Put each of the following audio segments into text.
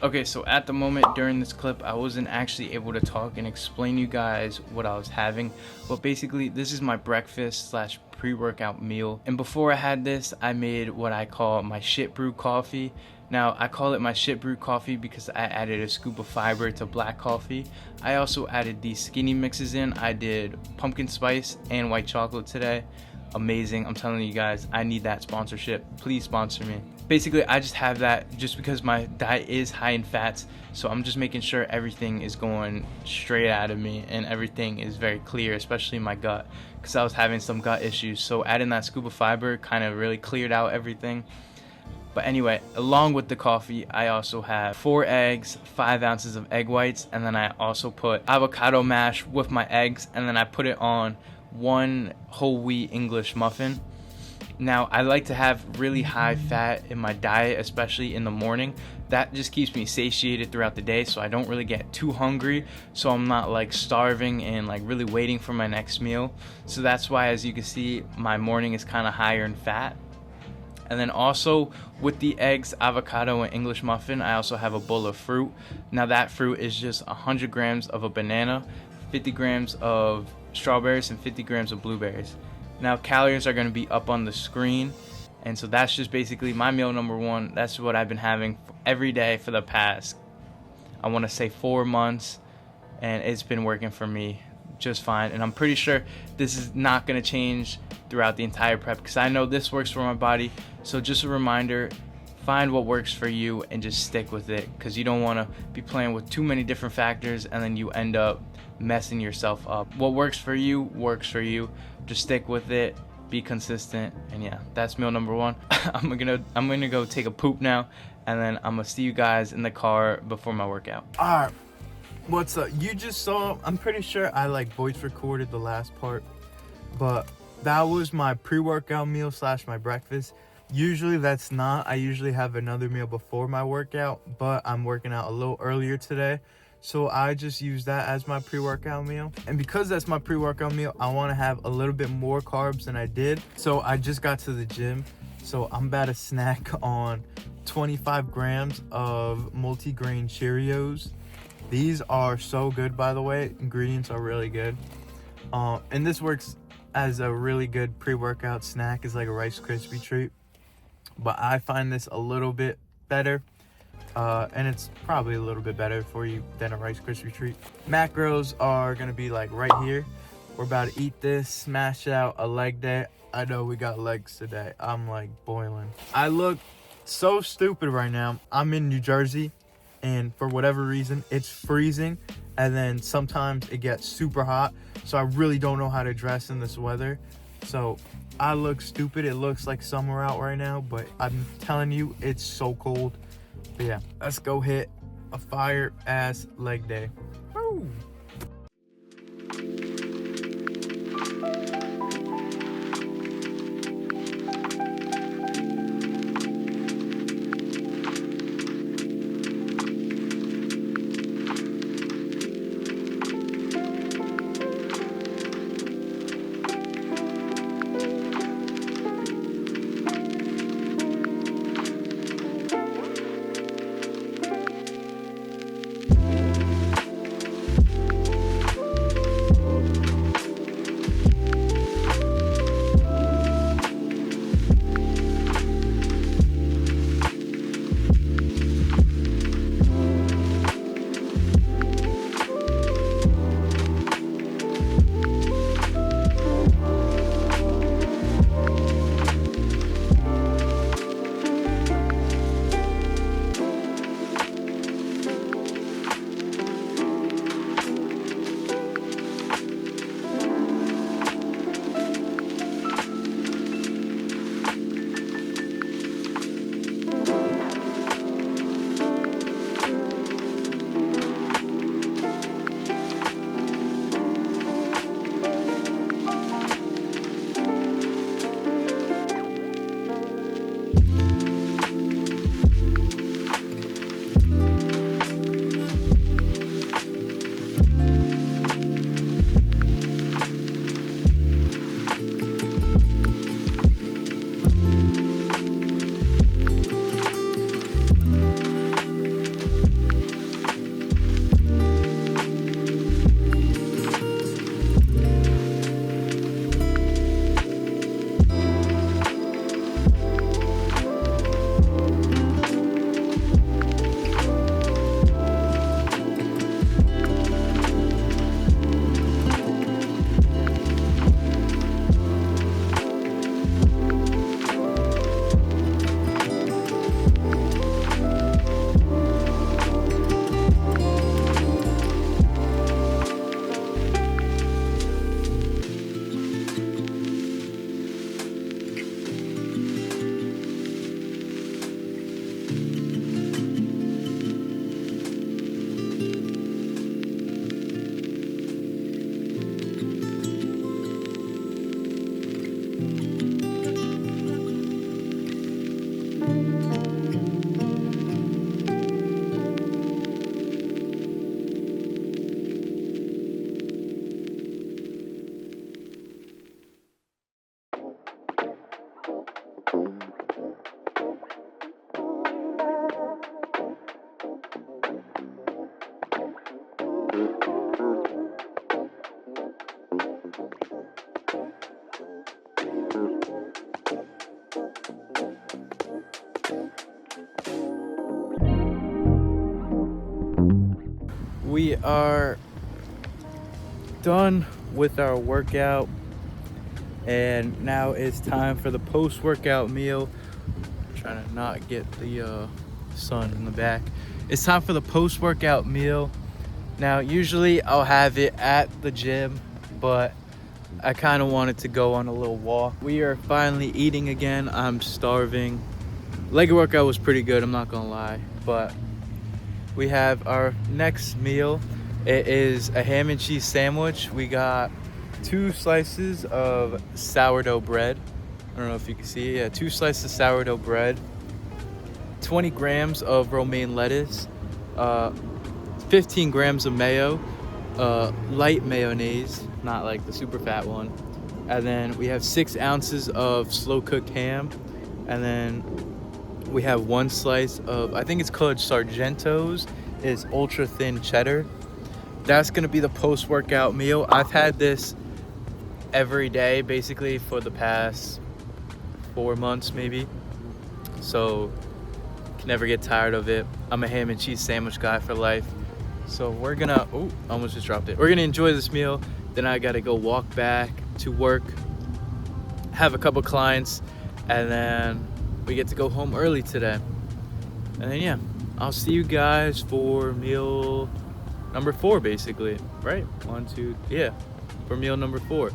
Okay, so at the moment during this clip, I wasn't actually able to talk and explain you guys what I was having, but basically this is my breakfast slash pre-workout meal. And before I had this, I made what I call my shit brew coffee. Now I call it my shit brew coffee because I added a scoop of fiber to black coffee. I also added these skinny mixes in. I did pumpkin spice and white chocolate today. Amazing. I'm telling you guys, I need that sponsorship. Please sponsor me. Basically, I just have that just because my diet is high in fats, so I'm just making sure everything is going straight out of me and everything is very clear, especially my gut, because I was having some gut issues. So adding that scoop of fiber kind of really cleared out everything. But anyway, along with the coffee, I also have 4 eggs, 5 ounces of egg whites, and then I also put avocado mash with my eggs, and then I put it on 1 whole wheat English muffin. Now, I like to have really high fat in my diet, especially in the morning. That just keeps me satiated throughout the day, so I don't really get too hungry, so I'm not like starving and like really waiting for my next meal. So that's why, as you can see, my morning is kind of higher in fat. And then also with the eggs, avocado, and English muffin, I also have a bowl of fruit. Now that fruit is just 100 grams of a banana, 50 grams of strawberries, and 50 grams of blueberries. Now calories are going to be up on the screen, and so that's just basically my meal number 1. That's what I've been having every day for the past, I want to say 4 months, and it's been working for me just fine. And I'm pretty sure this is not going to change throughout the entire prep because I know this works for my body. So just a reminder, find what works for you and just stick with it, because you don't want to be playing with too many different factors and then you end up messing yourself up. What works for you works for you. Just stick with it, be consistent, and yeah, that's meal number 1. I'm gonna go take a poop now, and then I'm gonna see you guys in the car before my workout. Alright, what's up? You just saw, I'm pretty sure I like voice recorded the last part, but that was my pre-workout meal slash my breakfast. Usually that's not. I usually have another meal before my workout, but I'm working out a little earlier today, so I just use that as my pre-workout meal. And because that's my pre-workout meal, I want to have a little bit more carbs than I did. So I just got to the gym, so I'm about to snack on 25 grams of multi-grain Cheerios. These are so good, by the way. Ingredients are really good. And this works as a really good pre-workout snack. It's like a Rice Krispie treat, but I find this a little bit better, and it's probably a little bit better for you than a Rice Krispie treat. Macros are gonna be like right here. We're about to eat this, smash out a leg day. I know we got legs today. I'm like boiling. I look so stupid right now. I'm in New Jersey, and for whatever reason it's freezing, and then sometimes it gets super hot, so I really don't know how to dress in this weather. So I look stupid. It looks like summer out right now, but I'm telling you, it's so cold. But yeah, let's go hit a fire ass leg day. Woo! we are done with our workout, and now it's time for the post-workout meal. I'm trying to not get the sun in the back. It's time for the post-workout meal. Now, usually I'll have it at the gym, but I kind of wanted to go on a little walk. We are finally eating again. I'm starving. Leg workout was pretty good, I'm not gonna lie, but we have our next meal. It is a ham and cheese sandwich. We got 2 slices of sourdough bread. I don't know if you can see it. Yeah, 2 slices of sourdough bread, 20 grams of romaine lettuce, 15 grams of mayo, light mayonnaise, not like the super fat one. And then we have 6 ounces of slow cooked ham. And then we have 1 slice of, I think it's called Sargento's, is ultra thin cheddar. That's gonna be the post-workout meal. I've had this every day basically for the past 4 months maybe. So can never get tired of it. I'm a ham and cheese sandwich guy for life. So we're gonna, oh, almost just dropped it. We're gonna enjoy this meal. Then I gotta go walk back to work, have a couple clients, and then we get to go home early today. And then yeah, I'll see you guys for meal number 4 basically, right? 1, 2, yeah, for meal number 4.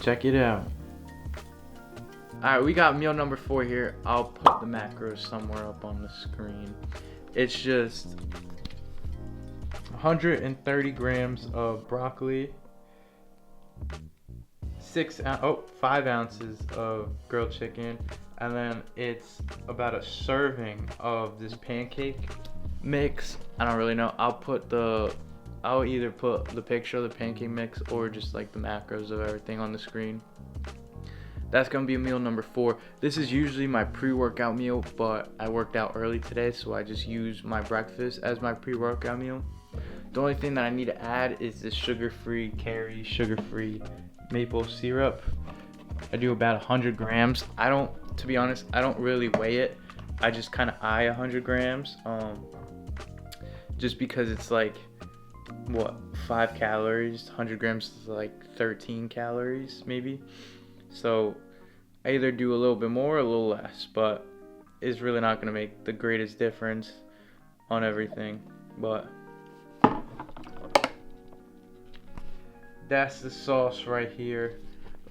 Check it out. Alright, we got meal number 4 here. I'll put the macros somewhere up on the screen. It's just 130 grams of broccoli, 5 ounces of grilled chicken, and then it's about a serving of this pancake mix. I don't really know. I'll either put the picture of the pancake mix or just like the macros of everything on the screen. That's gonna be meal number 4. This is usually my pre-workout meal, but I worked out early today, so I just use my breakfast as my pre-workout meal. The only thing that I need to add is this sugar-free Carrie sugar-free maple syrup. I do about 100 grams. To be honest, I don't really weigh it. I just kind of eye 100 grams, just because it's like, what, 5 calories. 100 grams is like 13 calories maybe. So I either do a little bit more or a little less, but it's really not going to make the greatest difference on everything. But that's the sauce right here.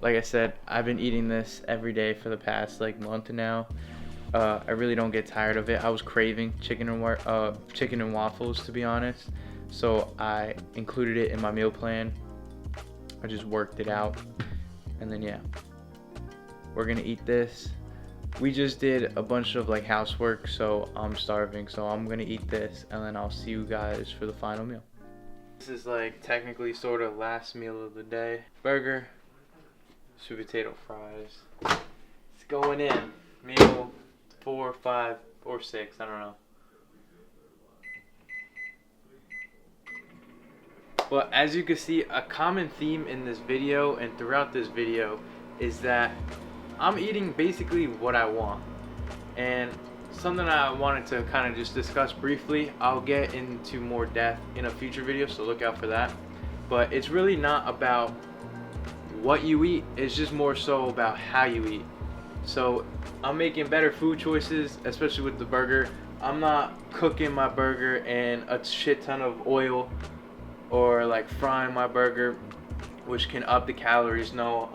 Like I said, I've been eating this every day for the past like month now. I really don't get tired of it. I was craving chicken and waffles, to be honest, so I included it in my meal plan. I just worked it out, and then yeah, we're gonna eat this. We just did a bunch of like housework, so I'm starving, so I'm gonna eat this, and then I'll see you guys for the final meal. This is like technically sort of last meal of the day. Burger, sweet potato fries. It's going in. Meal 4, 5, or 6, I don't know. But as you can see, a common theme in this video and throughout this video is that I'm eating basically what I want. And something I wanted to kind of just discuss briefly, I'll get into more depth in a future video, so look out for that. But it's really not about what you eat, it's just more so about how you eat. So I'm making better food choices, especially with the burger. I'm not cooking my burger in a shit ton of oil or like frying my burger, which can up the calories. No,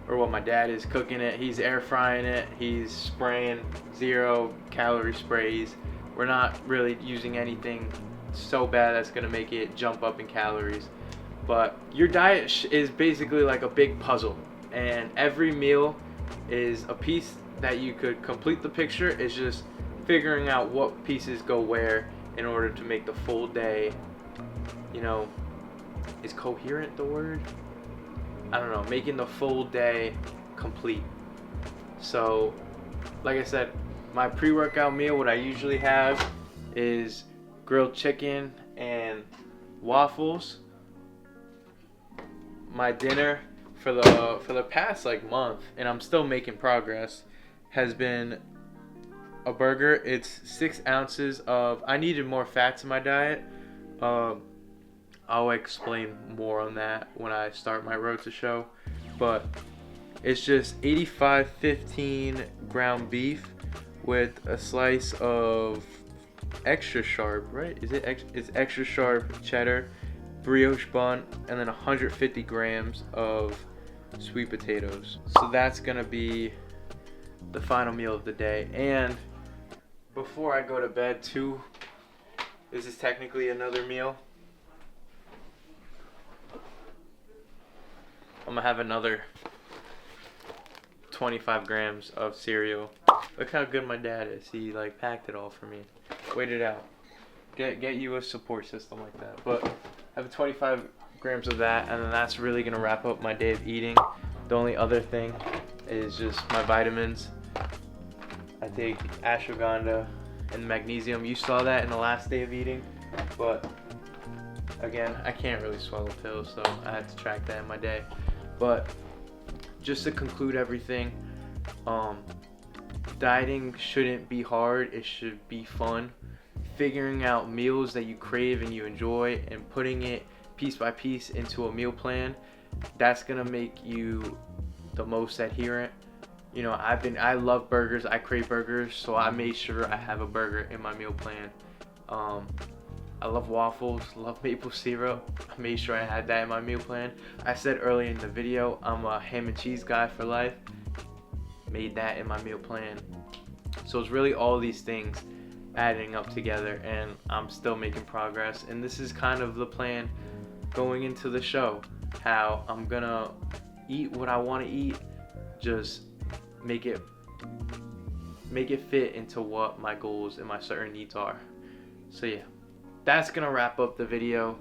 or well, my dad is cooking it. He's air frying it. He's spraying 0-calorie sprays. We're not really using anything so bad that's gonna make it jump up in calories. But your diet is basically like a big puzzle, and every meal is a piece that you could complete the picture. It's just figuring out what pieces go where in order to make the full day, is coherent the word? I don't know, making the full day complete. So, like I said, my pre-workout meal, what I usually have is grilled chicken and waffles. My dinner for the past like month, and I'm still making progress, has been a burger. It's 6 ounces of, I needed more fats in my diet. I'll explain more on that when I start my road to show. But it's just 85/15 ground beef with a slice of extra sharp, right? It's extra sharp cheddar, brioche bun, and then 150 grams of sweet potatoes. So that's gonna be the final meal of the day. And before I go to bed too, this is technically another meal. I'm gonna have another 25 grams of cereal. Look how good my dad is. He like packed it all for me. Wait it out. Get you a support system like that. But I have 25 grams of that, and then that's really gonna wrap up my day of eating. The only other thing is just my vitamins. I take ashwagandha and magnesium. You saw that in the last day of eating, but again, I can't really swallow pills, so I had to track that in my day. But just to conclude everything, dieting shouldn't be hard. It should be fun. Figuring out meals that you crave and you enjoy and putting it piece by piece into a meal plan, that's gonna make you the most adherent. I love burgers. I crave burgers, so I made sure I have a burger in my meal plan. I love waffles, love maple syrup. I made sure I had that in my meal plan. I said earlier in the video, I'm a ham and cheese guy for life. Made that in my meal plan. So it's really all these things adding up together, and I'm still making progress. And this is kind of the plan going into the show. How I'm gonna eat what I want to eat, just make it fit into what my goals and my certain needs are. So yeah, that's gonna wrap up the video.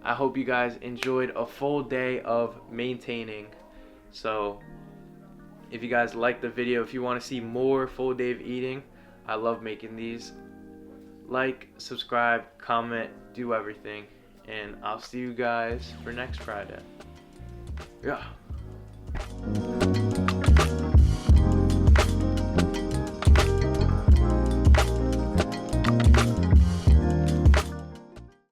I hope you guys enjoyed a full day of maintaining. So if you guys like the video, if you want to see more full day of eating, I love making these. Like, subscribe, comment, do everything, and I'll see you guys for next Friday. Yeah.